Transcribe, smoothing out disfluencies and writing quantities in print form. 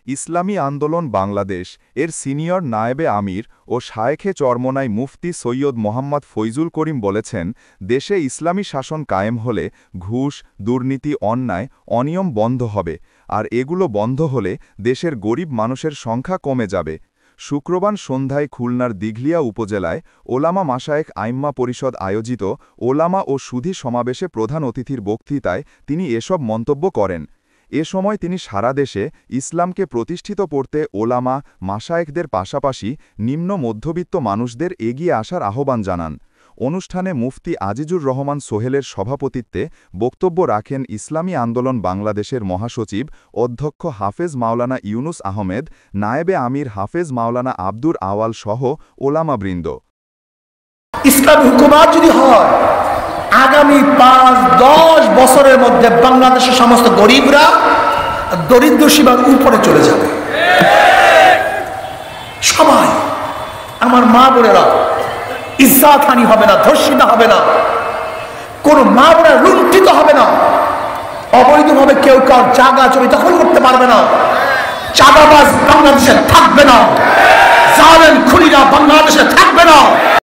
ইসলামী আন্দোলন বাংলাদেশ এর সিনিয়র নায়েবে আমির ও শায়েখে চরমোনাই মুফতি সৈয়দ মোহাম্মদ ফৈজুল করিম বলেছেন, দেশে ইসলামী শাসন কায়েম হলে ঘুষ, দুর্নীতি, অন্যায়, অনিয়ম বন্ধ হবে, আর এগুলো বন্ধ হলে দেশের গরিব মানুষের সংখ্যা কমে যাবে। শুক্রবার সন্ধ্যায় খুলনার দিঘলিয়া উপজেলায় ওলামা মাশায়েখ আইম্মা পরিষদ আয়োজিত ওলামা ও সুধী সমাবেশে প্রধান অতিথির বক্তৃতায় তিনি এসব মন্তব্য করেন। এ সময় তিনি সারা দেশে ইসলামকে প্রতিষ্ঠিত করতে ওলামা, মাশায়েখদের পাশাপাশি নিম্ন মধ্যবিত্ত মানুষদের এগিয়ে আসার আহ্বান জানান। অনুষ্ঠানে মুফতি আজিজুর রহমান সোহেলের সভাপতিত্বে বক্তব্য রাখেন ইসলামী আন্দোলন বাংলাদেশের মহাসচিব অধ্যক্ষ হাফেজ মাওলানা ইউনুস আহমেদ, নায়েবে আমির হাফেজ মাওলানা আব্দুর আওয়াল সহ ওলামাবৃন্দ। ইসলামী হুকুমত যদি হয়, আগামী ৫-১০ বছরের মধ্যে বাংলাদেশের সমস্ত গরিবরা দরিদ্র সীমার উপরে চলে যাবে। সবাই, আমার মা বোনেরা, ইজ্জতহানি হবে না, ধর্ষিত হবে না, কোন মা বোনেরা লুণ্ঠিত হবে না, অবৈধভাবে কেউ কার জায়গা জমি দখল করতে পারবে না, চাঁদাবাজ বাংলাদেশে থাকবে না, জালেম খুনিরা বাংলাদেশে থাকবে না।